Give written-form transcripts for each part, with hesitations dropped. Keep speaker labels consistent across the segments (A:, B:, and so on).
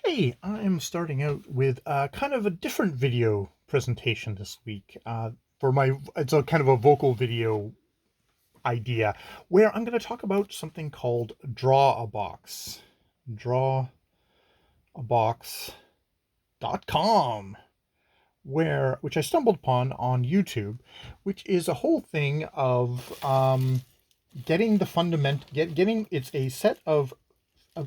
A: Hey, I'm starting out with kind of a different video presentation this week. It's a kind of a vocal video idea where I'm going to talk about something called Drwbx. Drawabox.com, which I stumbled upon on YouTube, which is a whole thing of getting the getting it's a set of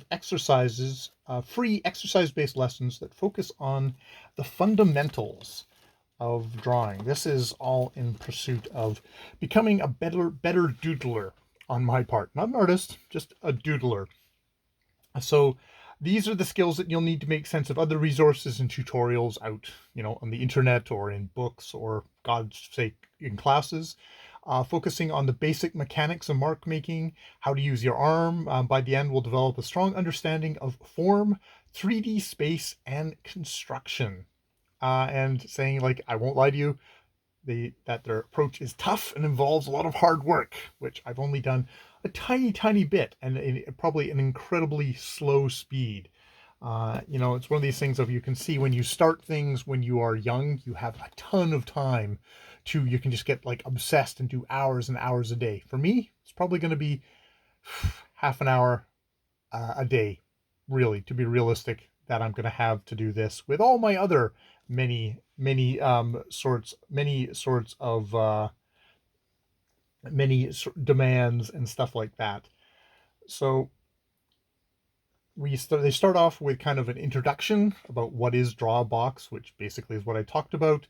A: exercises, free exercise-based lessons that focus on the fundamentals of drawing. This is all in pursuit of becoming a better doodler on my part. Not an artist, just a doodler. So these are the skills that you'll need to make sense of other resources and tutorials out, on the internet or in books or, God's sake, in classes. Focusing on the basic mechanics of mark making, how to use your arm. By the end, we'll develop a strong understanding of form, 3D space, and construction. And saying, like, I won't lie to you, that their approach is tough and involves a lot of hard work, which I've only done a tiny bit, and probably an incredibly slow speed. It's one of these things of, you can see when you start things when you are young, you have a ton of time you can just get like obsessed and do hours and hours a day. For me, it's probably going to be half an hour a day, really, to be realistic, that I'm going to have to do this with all my other many sorts of demands and stuff like that. So they start off with kind of an introduction about what is Drwbx, which basically is what I talked about.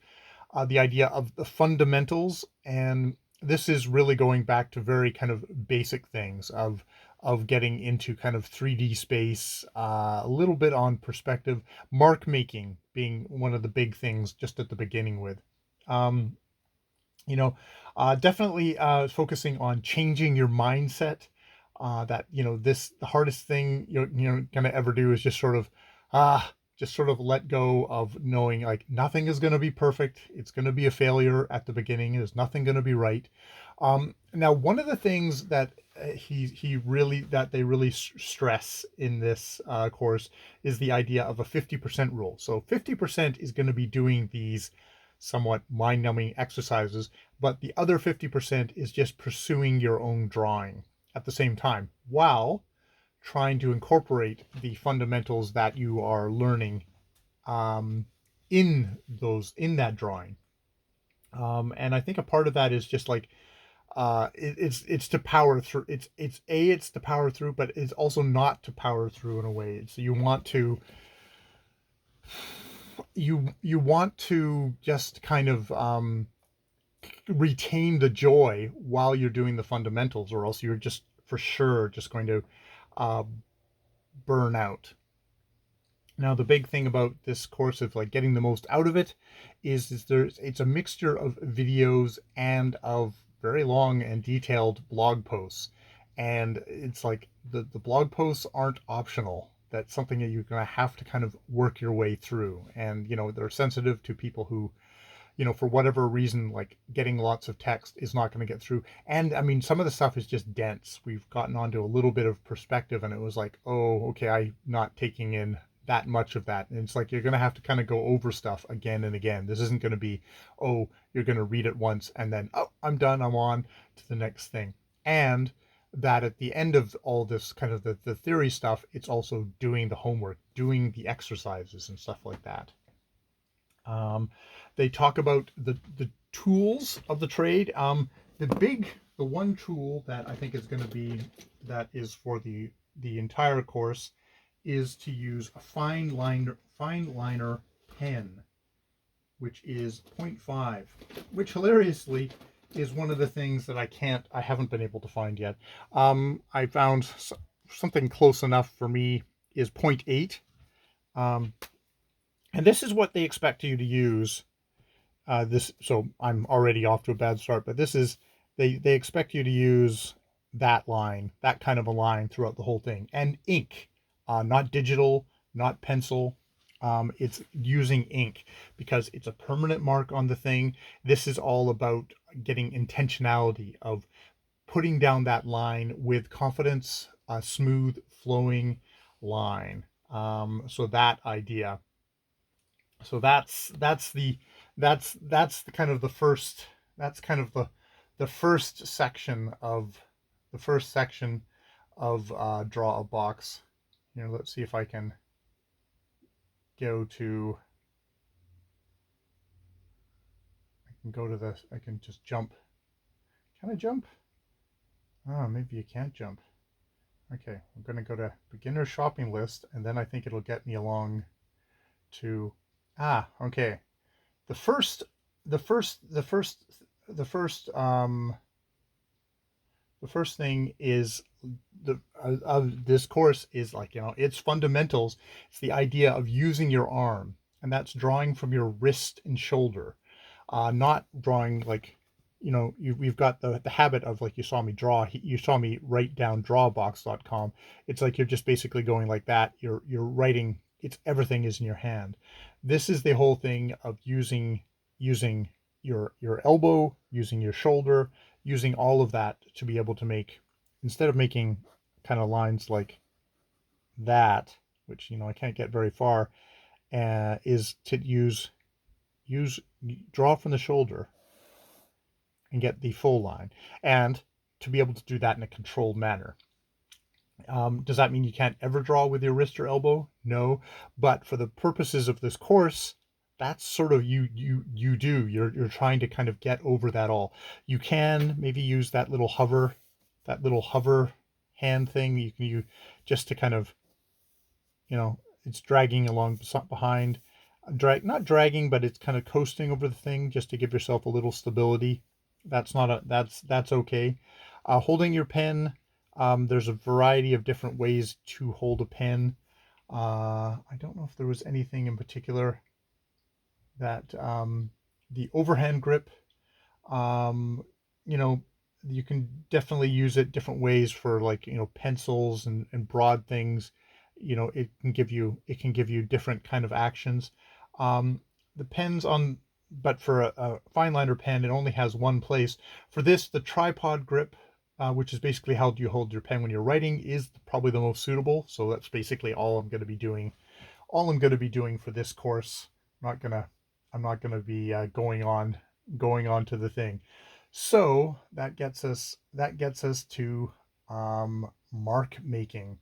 A: The idea of the fundamentals, and this is really going back to very kind of basic things of getting into kind of 3D space, a little bit on perspective, mark making being one of the big things just at the beginning with. Um, Definitely focusing on changing your mindset. That the hardest thing you're gonna ever do is just sort of let go of knowing, like, nothing is going to be perfect. It's going to be a failure at the beginning. There's nothing going to be right. Now, one of the things that they really stress in this course is the idea of a 50% rule. So 50% is going to be doing these somewhat mind-numbing exercises, but the other 50% is just pursuing your own drawing at the same time, while trying to incorporate the fundamentals that you are learning um, in that drawing. And I think a part of that is just like it's to power through. It's to power through, but it's also not to power through in a way. So you want to just kind of retain the joy while you're doing the fundamentals, or else you're just for sure just going to uh, burn out. Now, the big thing about this course of like getting the most out of it is it's a mixture of videos and of very long and detailed blog posts. And it's like the blog posts aren't optional. That's something that you're going to have to kind of work your way through. And, they're sensitive to people who, for whatever reason, like getting lots of text is not going to get through. And I mean, some of the stuff is just dense. We've gotten onto a little bit of perspective, and it was like, oh, okay, I'm not taking in that much of that. And it's like, you're going to have to kind of go over stuff again and again. This isn't going to be, oh, you're going to read it once and then, oh, I'm done, I'm on to the next thing. And that at the end of all this kind of the theory stuff, it's also doing the homework, doing the exercises and stuff like that. They talk about the tools of the trade. The one tool that I think is going to be, that is for the entire course, is to use a fine liner pen, which is 0.5, which hilariously is one of the things that I haven't been able to find yet. I found something close enough for me is 0.8. And this is what they expect you to use. So I'm already off to a bad start, but this is, they expect you to use that kind of a line throughout the whole thing, and ink, not digital, not pencil. It's using ink because it's a permanent mark on the thing. This is all about getting intentionality of putting down that line with confidence, a smooth flowing line. So that idea. So that's the kind of the first, that's kind of the first section of draw a box. You know, let's see if I can go to, this. I can just jump. Can I jump? Oh, maybe you can't jump. Okay, I'm going to go to beginner shopping list, and then I think it'll get me along to, okay. The first, the first, the first, the first, the first thing is of this course is, like, you know, it's fundamentals. It's the idea of using your arm, and that's drawing from your wrist and shoulder, not drawing like, you know, we've got the habit of, like, you saw me draw, you saw me write down Drwbx.com. It's like you're just basically going like that. You're writing. It's everything is in your hand. This is the whole thing of using your elbow, using your shoulder, using all of that to be able to make, instead of making kind of lines like that, which, you know, I can't get very far, is to use draw from the shoulder and get the full line, and to be able to do that in a controlled manner. Does that mean you can't ever draw with your wrist or elbow? No, but for the purposes of this course, that's sort of you're trying to kind of get over that all. You can maybe use that little hover hand thing you can use just to kind of, you know, it's dragging along behind, not dragging, but it's kind of coasting over the thing just to give yourself a little stability. That's okay. Holding your pen, there's a variety of different ways to hold a pen. I don't know if there was anything in particular that, the overhand grip, you know, you can definitely use it different ways for, like, you know, pencils and broad things. You know, it can give you different kind of actions. The pens on, but for a fine liner pen, it only has one place. For this, the tripod grip, which is basically how you hold your pen when you're writing, is probably the most suitable. So that's basically all I'm going to be doing. All I'm going to be doing for this course. I'm not gonna be going on to the thing. So that gets us to, mark making.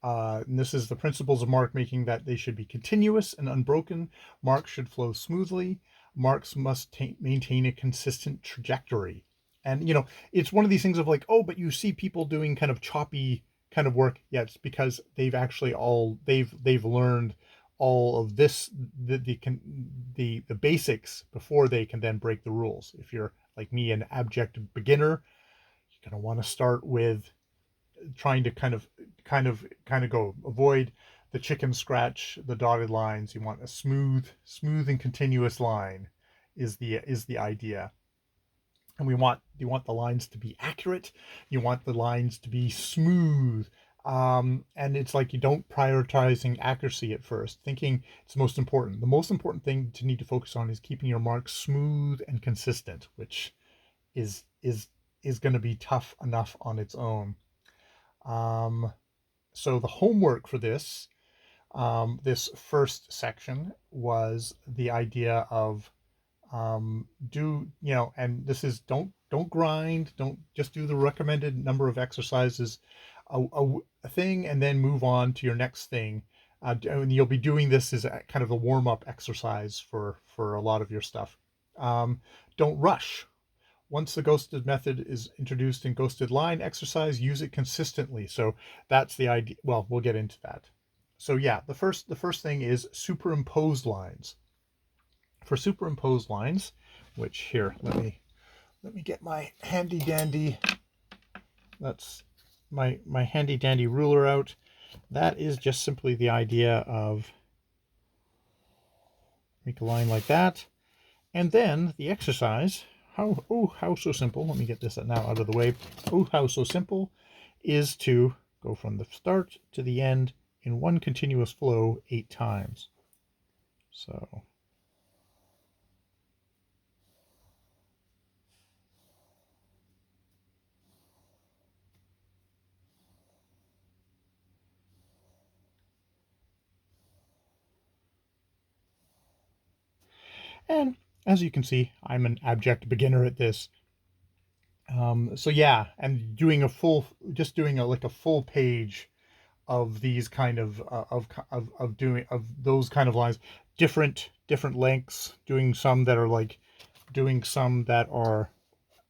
A: And this is the principles of mark making: that they should be continuous and unbroken. Marks should flow smoothly. Marks must maintain a consistent trajectory. And, you know, it's one of these things of like, oh, but you see people doing kind of choppy kind of work. Yeah, it's because they've learned all of this, the basics, before they can then break the rules. If you're like me, an abject beginner, you're going to want to start with trying to kind of go avoid the chicken scratch, the dotted lines. You want a smooth and continuous line is the idea. And you want the lines to be accurate. You want the lines to be smooth. And it's like, you don't prioritizing accuracy at first, thinking it's most important. The most important thing to need to focus on is keeping your marks smooth and consistent, which is going to be tough enough on its own. So the homework for this, this first section, was the idea of, do, you know, and this is, don't grind, don't just do the recommended number of exercises a thing and then move on to your next thing. And you'll be doing this as a kind of a warm-up exercise for a lot of your stuff. Don't rush. Once the ghosted method is introduced in ghosted line exercise, use it consistently. So that's the idea. Well, we'll get into that. So yeah, the first thing is superimposed lines. For superimposed lines, which, here, let me get my handy dandy, that's my handy dandy ruler out. That is just simply the idea of, make a line like that, and then the exercise, how so simple. Let me get this now out of the way. Oh, how so simple is to go from the start to the end in one continuous flow 8 times. So And as you can see, I'm an abject beginner at this. So yeah, and doing a full, just doing like a full page of these kind of doing of those kind of lines, different lengths, doing some that are like, doing some that are,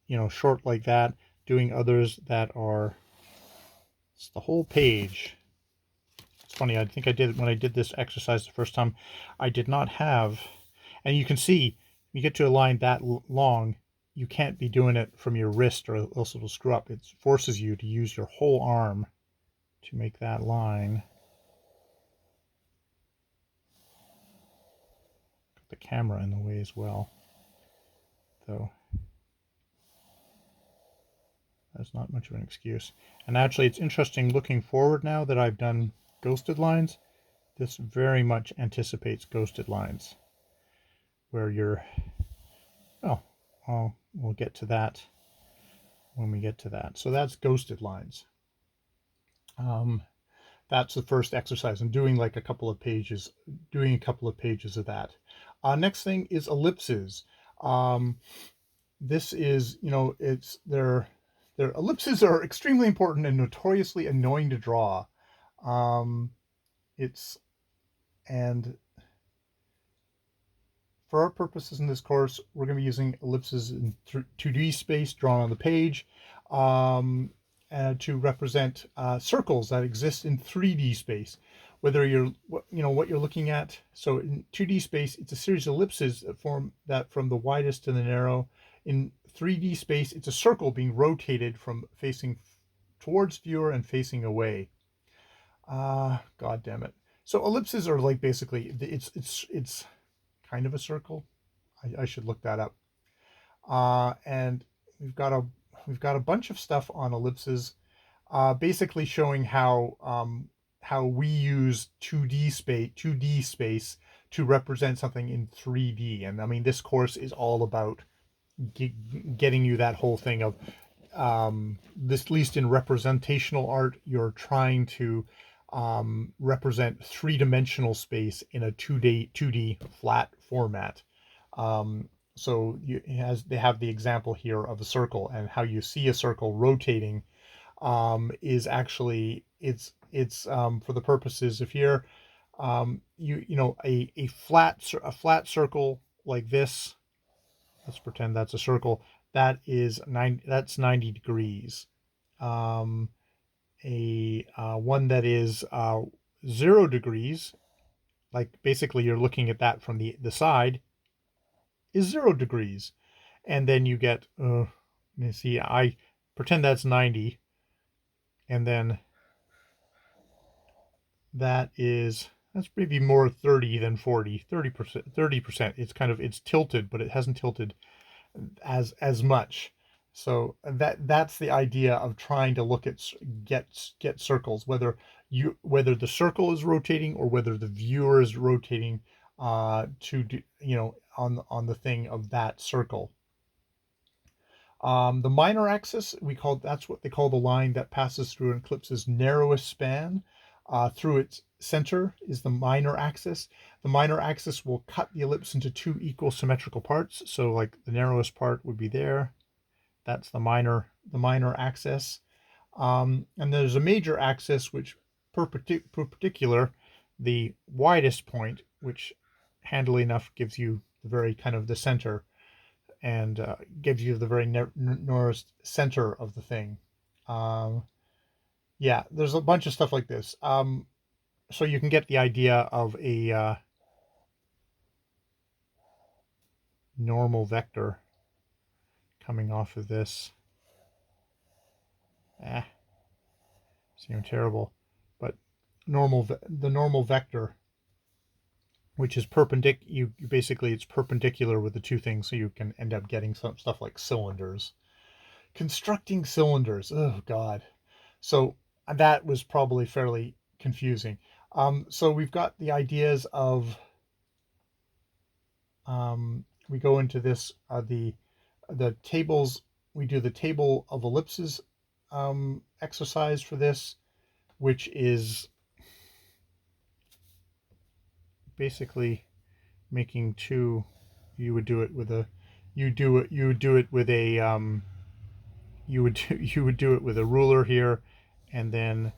A: you know, short like that, doing others that are, it's the whole page. It's funny, I think I did, when I did this exercise the first time, I did not have, and you can see, you get to a line that long, you can't be doing it from your wrist or else it'll screw up. It forces you to use your whole arm to make that line. Got the camera in the way as well, though. That's not much of an excuse. And actually, it's interesting looking forward now that I've done ghosted lines. This very much anticipates ghosted lines, where you're, oh, we'll get to that when we get to that. So that's ghosted lines. That's the first exercise. I'm doing like a couple of pages, of that. Next thing is ellipses. This is, you know, it's their ellipses are extremely important and notoriously annoying to draw. And for our purposes in this course, we're going to be using ellipses in 2D space drawn on the page, to represent circles that exist in 3D space. Whether you're, you know, what you're looking at. So in 2D space, it's a series of ellipses that form that from the widest to the narrow. In 3D space, it's a circle being rotated from facing towards viewer and facing away. God damn it. So ellipses are like basically, it's kind of a circle. I should look that up. And we've got a bunch of stuff on ellipses, basically showing how we use 2D space to represent something in 3D. And I mean, this course is all about getting you that whole thing of, this, at least in representational art, you're trying to represent three-dimensional space in a 2D flat format. So they have the example here of a circle, and how you see a circle rotating is actually, it's for the purposes of here, you know, a flat circle like this. Let's pretend that's a circle. That is 90 degrees. One that is 0 degrees, like basically you're looking at that from the side, is 0 degrees. And then you get, you see, I pretend that's 90, and then that's maybe more 30 than 40, 30%. It's kind of, it's tilted, but it hasn't tilted as much. So that's the idea of trying to look at, get circles, whether the circle is rotating or whether the viewer is rotating, to do, you know, on the thing of that circle. The minor axis, that's what they call the line that passes through an ellipse's narrowest span. Through its center is the minor axis. The minor axis will cut the ellipse into two equal symmetrical parts. So like the narrowest part would be there. That's the minor axis. And there's a major axis, which perpendicular, the widest point, which handily enough gives you the very kind of the center, and gives you the very nearest center of the thing. Yeah, there's a bunch of stuff like this. So you can get the idea of a normal vector coming off of this. Seems terrible, but the normal vector, which is perpendicular, basically it's perpendicular with the two things, so you can end up getting some stuff like cylinders. Constructing cylinders, oh god. So that was probably fairly confusing. So we've got the ideas of, we go into this, the tables. We do the table of ellipses exercise for this, which is basically making two you would do it with a, you would do it with a you would do it with a ruler here, and then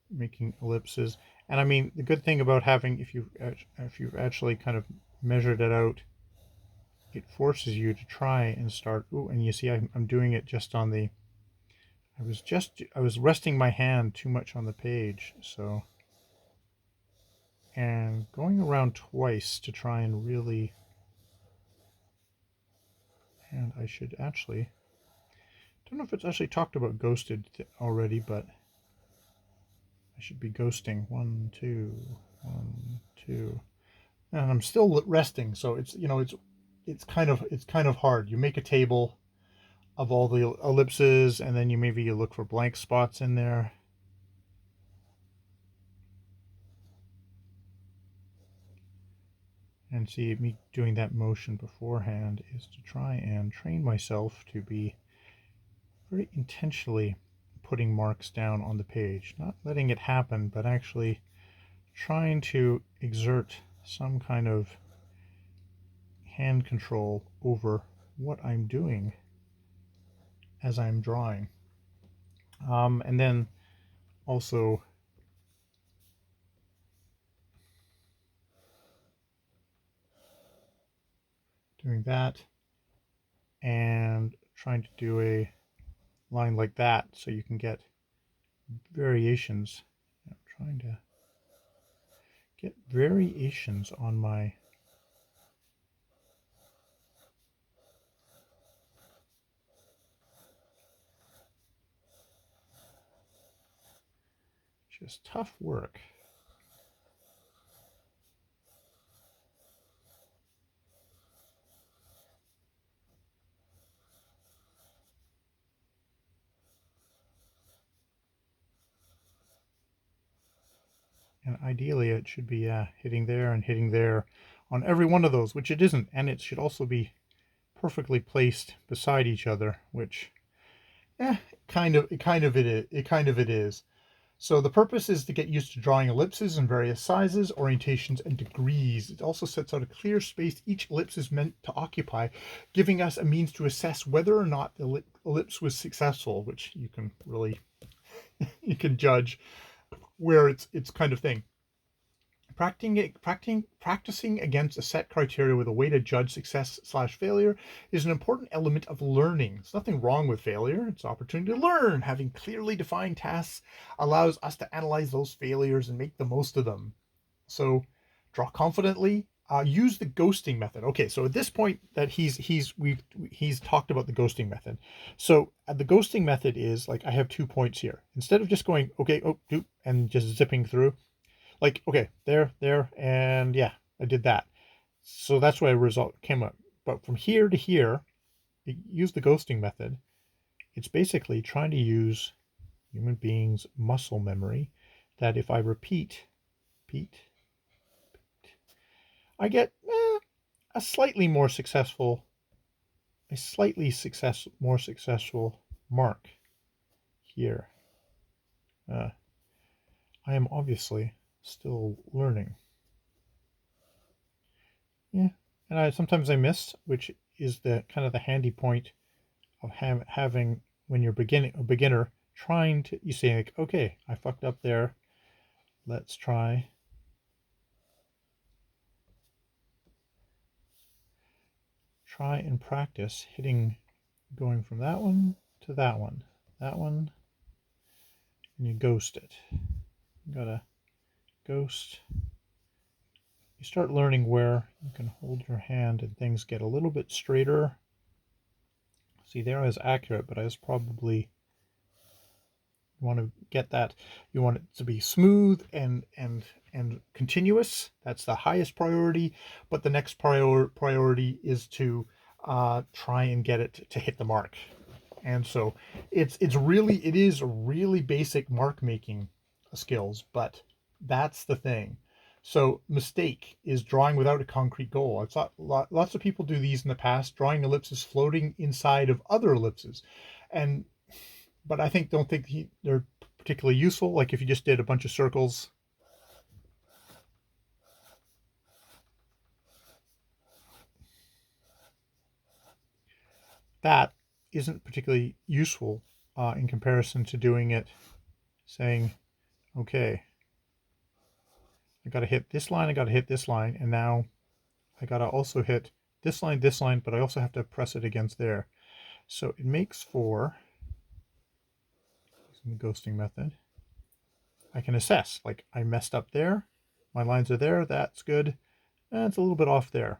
A: making ellipses. And I mean, the good thing about having, if you've actually kind of measured it out, it forces you to try and start. Ooh, and you see I'm doing it just on the, I was resting my hand too much on the page, so, and going around twice to try and really, and I should actually, don't know if it's actually talked about ghosted already, but I should be ghosting. 1, 2, 1, 2, and I'm still resting, so it's, you know, it's kind of hard. You make a table of all the ellipses, and then you look for blank spots in there. And see, me doing that motion beforehand is to try and train myself to be very intentionally putting marks down on the page, not letting it happen, but actually trying to exert some kind of hand control over what I'm doing as I'm drawing. And then also doing that and trying to do a line like that so you can get variations. I'm trying to get variations on my just tough work. And ideally it should be hitting there and hitting there on every one of those, which it isn't. And it should also be perfectly placed beside each other, which it kind of it is. So the purpose is to get used to drawing ellipses in various sizes, orientations, and degrees. It also sets out a clear space each ellipse is meant to occupy, giving us a means to assess whether or not the ellipse was successful, which you can really you can judge where it's kind of thing. Practicing against a set criteria with a way to judge success/failure is an important element of learning. There's nothing wrong with failure. It's an opportunity to learn. Having clearly defined tasks allows us to analyze those failures and make the most of them. So draw confidently. Use the ghosting method. Okay, so at this point that he's talked about the ghosting method. So the ghosting method is like, I have 2 points here. Instead of just going okay, oh, doop, and just zipping through, like, okay, there, and yeah, I did that. So that's why a result came up. But from here to here, use the ghosting method. It's basically trying to use human beings' muscle memory, that if I repeat, I get a slightly more successful mark here. I am obviously still learning. Yeah, and sometimes I miss, which is the kind of the handy point of having when you're a beginner trying to, you say like, okay, I fucked up there. Let's try and practice hitting, going from that one to that one, and you ghost it. You gotta ghost. You start learning where you can hold your hand and things get a little bit straighter. See, there I was accurate, but I was probably, you want to get that, you want it to be smooth and continuous. That's the highest priority. But the next priority is to try and get it to hit the mark. And so it is really basic mark making skills, but that's the thing. So mistake is drawing without a concrete goal. I've thought lots of people do these in the past, drawing ellipses floating inside of other ellipses, but I don't think they're particularly useful. Like if you just did a bunch of circles, that isn't particularly useful in comparison to doing it, saying, okay, I got to hit this line, I got to hit this line, and now I got to also hit this line, but I also have to press it against there. So it makes for, using the ghosting method, I can assess, like I messed up there, my lines are there, that's good, and it's a little bit off there.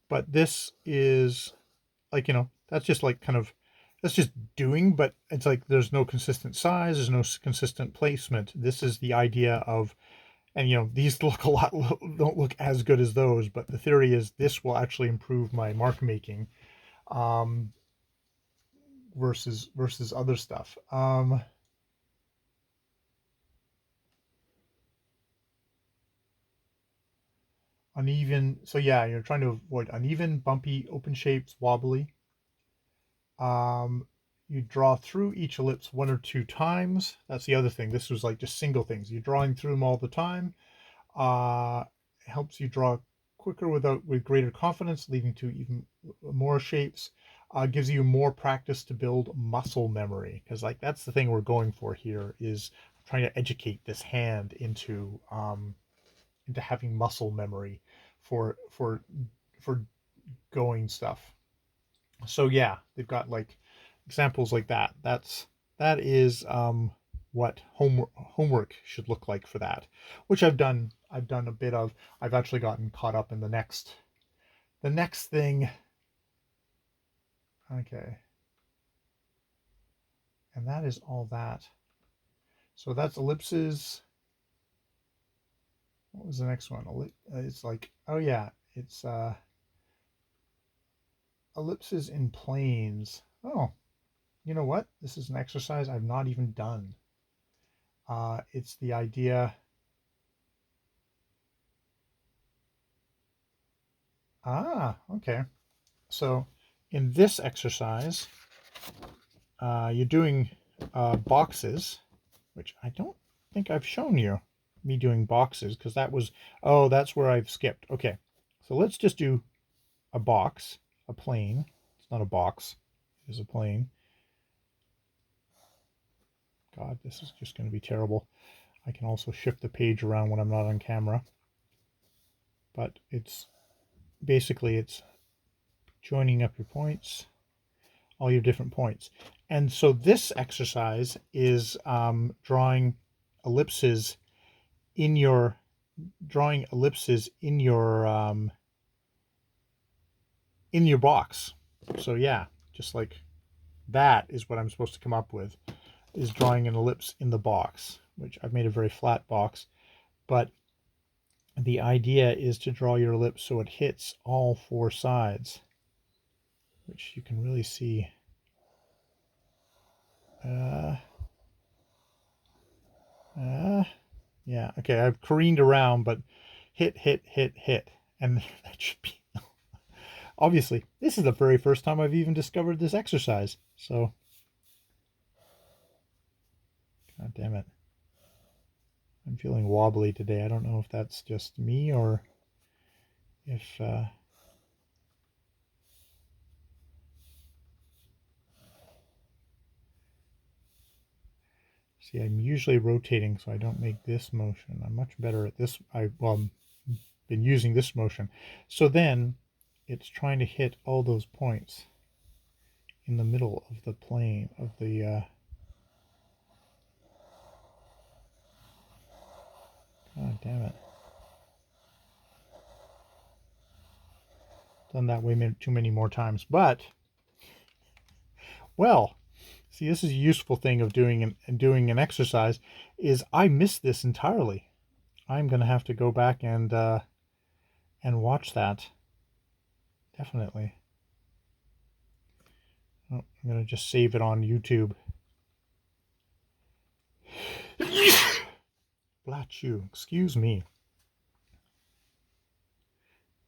A: But this is like, you know, that's just like kind of, that's just doing, but it's like there's no consistent size, there's no consistent placement. This is the idea of, and you know, these look a lot, don't look as good as those, but the theory is this will actually improve my mark making versus other stuff. Uneven, so yeah, you're trying to avoid uneven, bumpy, open shapes, wobbly. You draw through each ellipse 1 or 2 times. That's the other thing. This was like just single things. You're drawing through them all the time. Helps you draw quicker with greater confidence, leading to even more shapes. Gives you more practice to build muscle memory, because like that's the thing we're going for here, is trying to educate this hand into having muscle memory for going stuff. So yeah, they've got like examples like that. That is what homework should look like for that, which I've done a bit of. I've actually gotten caught up in the next thing. Okay, and that is all that. So that's ellipses. What was the next one? It's like, oh yeah, it's ellipses in planes. Oh, you know what? This is an exercise I've not even done. It's the idea. Okay. So in this exercise, you're doing boxes, which I don't think I've shown you me doing boxes, because that was, oh, that's where I've skipped. Okay, so let's just do a box, a plane. It's not a box, it's a plane. God, this is just going to be terrible. I can also shift the page around when I'm not on camera. But it's basically, it's joining up your points, all your different points. And so this exercise is drawing ellipses in your box. So yeah, just like that is what I'm supposed to come up with, is drawing an ellipse in the box, which I've made a very flat box, but the idea is to draw your ellipse so it hits all 4 sides, which you can really see. Yeah, okay, I've careened around, but hit, and that should be. Obviously, this is the very first time I've even discovered this exercise, so. God damn it. I'm feeling wobbly today. I don't know if that's just me or if see, I'm usually rotating so I don't make this motion. I'm much better at this. I've been using this motion. So then it's trying to hit all those points in the middle of the plane of the God damn it. Done that way too many more times. But, well, see, this is a useful thing of doing an exercise, is I missed this entirely. I'm going to have to go back and watch that. Definitely. Oh, I'm going to just save it on YouTube. Blat you. Excuse me.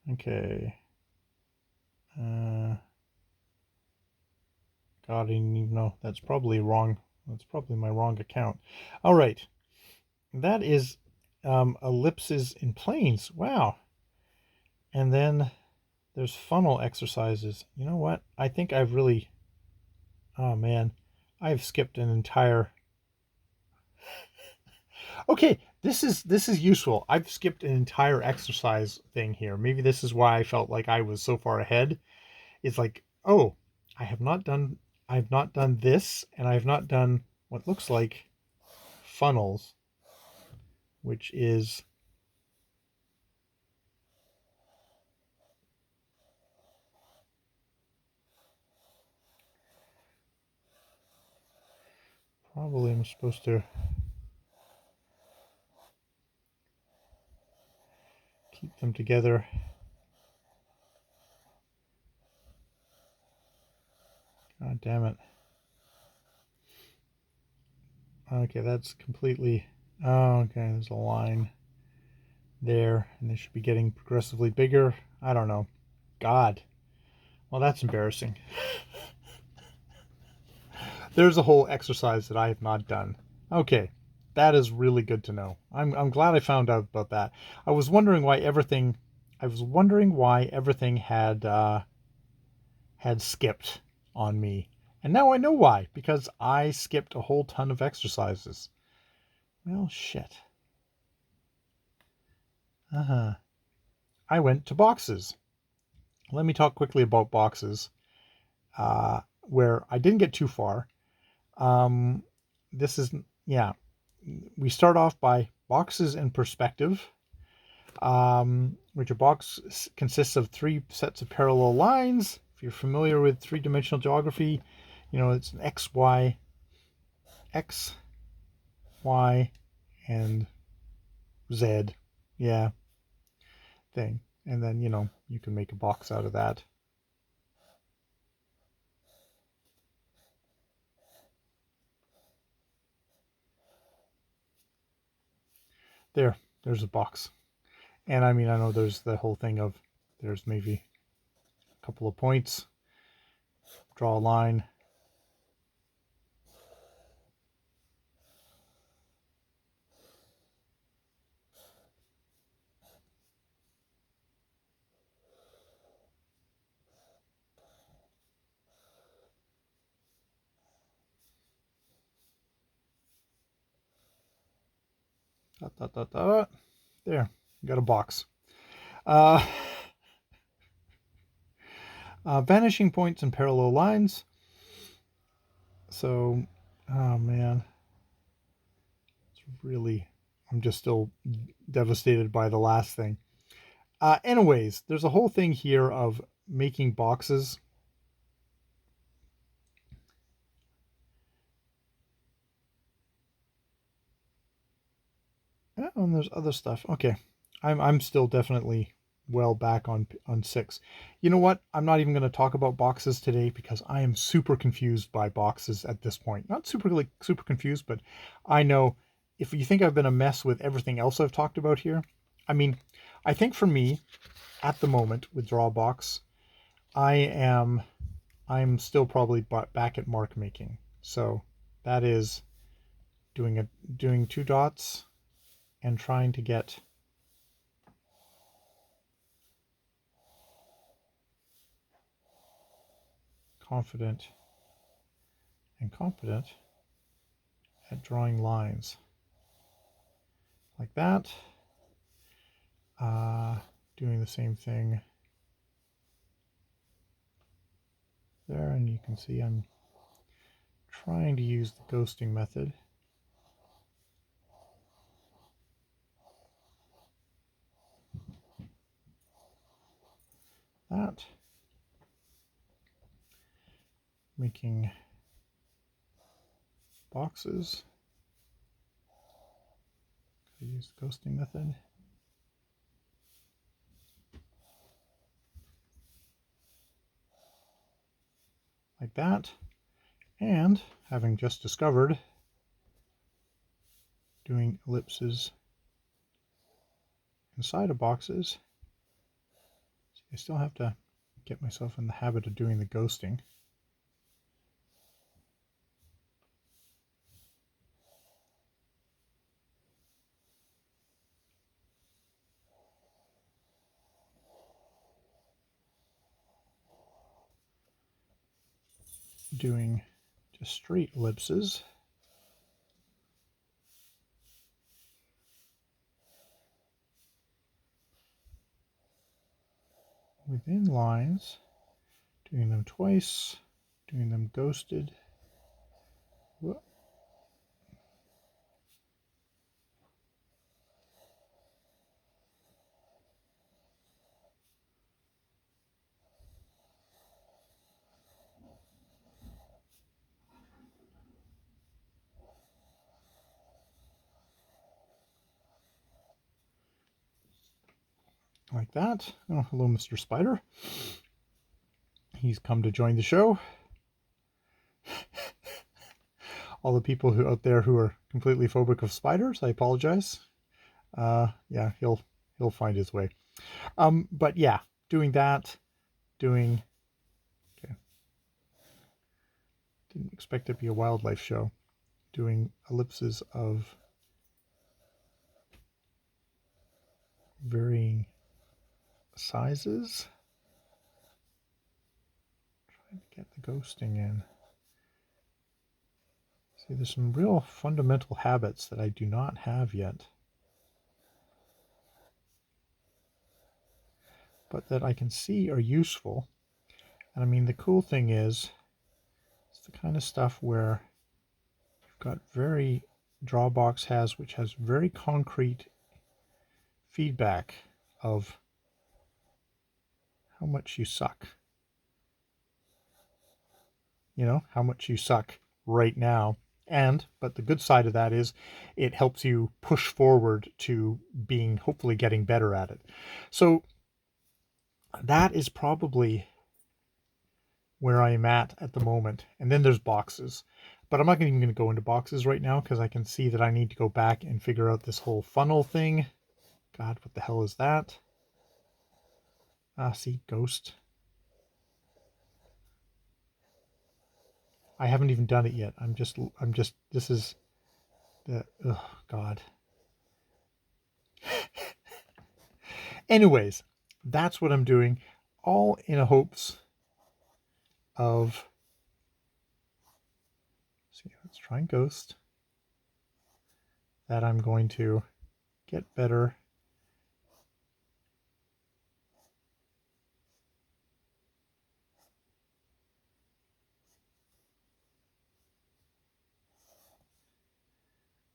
A: Okay. God, I didn't even know. That's probably wrong. That's probably my wrong account. All right. That is ellipses in planes. Wow. And then There's funnel exercises. You know what? I think I've really, oh man, I've skipped an entire, okay, this is useful. I've skipped an entire exercise thing here. Maybe this is why I felt like I was so far ahead. It's like, oh, I've not done this, and I've not done what looks like funnels, which is probably I'm supposed to keep them together. God damn it. Okay, that's completely, oh, okay, there's a line there, and they should be getting progressively bigger. I don't know. God. Well, that's embarrassing. There's a whole exercise that I have not done. Okay, that is really good to know. I'm glad I found out about that. I was wondering why everything had skipped on me. And now I know why, because I skipped a whole ton of exercises. Well, shit. I went to boxes. Let me talk quickly about boxes, where I didn't get too far. This is, yeah, we start off by boxes in perspective, which a box consists of 3 sets of parallel lines. If you're familiar with three-dimensional geography, you know, it's an X, Y, and Z, yeah, thing. And then, you know, you can make a box out of that. There's a box. And I mean, I know there's the whole thing of there's maybe a couple of points, draw a line. Dot, dot, dot, dot. There, you got a box. Vanishing points and parallel lines. So, oh man, it's really, I'm just still devastated by the last thing. Anyways, there's a whole thing here of making boxes. Oh, and there's other stuff. Okay, I'm still definitely well back on 6. You know what? I'm not even going to talk about boxes today because I am super confused by boxes at this point. Not super confused, but I know if you think I've been a mess with everything else I've talked about here, I mean, I think for me at the moment with Drwbx, I'm still probably back at mark making. So that is doing 2 dots and trying to get confident and competent at drawing lines like that. Doing the same thing there, and you can see I'm trying to use the ghosting method. That. Making boxes. Use the ghosting method. Like that. And having just discovered doing ellipses inside of boxes, so I still have to get myself in the habit of doing the ghosting. doing just straight ellipses. Within lines, doing them twice, doing them ghosted. Whoop. Like that. Oh, hello, Mr. Spider. He's come to join the show. All the people who out there who are completely phobic of spiders, I apologize. Yeah, he'll find his way. But yeah, doing that, doing. Okay. Didn't expect it to be a wildlife show. Doing ellipses of varying sizes. Trying to get the ghosting in. See, there's some real fundamental habits that I do not have yet, but that I can see are useful. And I mean, the cool thing is, it's the kind of stuff where you've got Drwbx has, which has very concrete feedback of how much you suck. You know, how much you suck right now. But the good side of that is it helps you push forward to being, hopefully getting better at it. So that is probably where I am at the moment. And then there's boxes. But I'm not even going to go into boxes right now because I can see that I need to go back and figure out this whole funnel thing. God, what the hell is that? Ah, see, ghost. I haven't even done it yet. This is the, oh, God. Anyways, that's what I'm doing, all in a hopes of, see, let's try and ghost, that I'm going to get better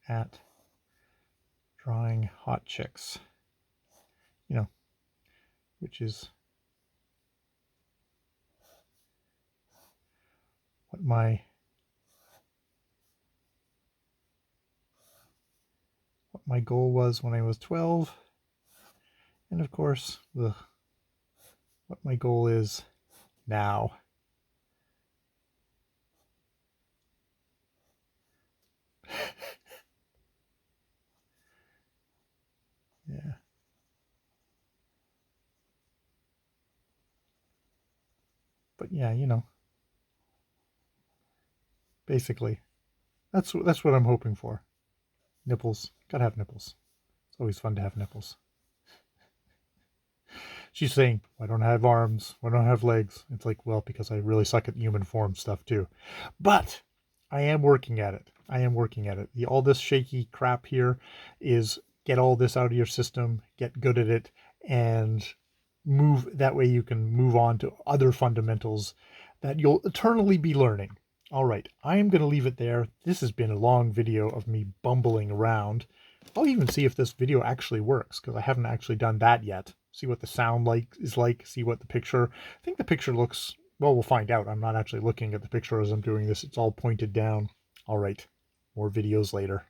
A: at drawing hot chicks, you know, which is what my goal was when I was 12, and of course what my goal is now. Yeah. But yeah, you know, basically, that's what I'm hoping for. Nipples. Gotta have nipples. It's always fun to have nipples. She's saying, why don't I have arms? Why don't I have legs? It's like, well, because I really suck at human form stuff too. But I am working at it. All this shaky crap here is get all this out of your system, get good at it, and move. That way you can move on to other fundamentals that you'll eternally be learning. All right, I am going to leave it there. This has been a long video of me bumbling around. I'll even see if this video actually works, because I haven't actually done that yet. See what the sound is like, see what the picture... I think the picture looks... Well, we'll find out. I'm not actually looking at the picture as I'm doing this. It's all pointed down. All right, more videos later.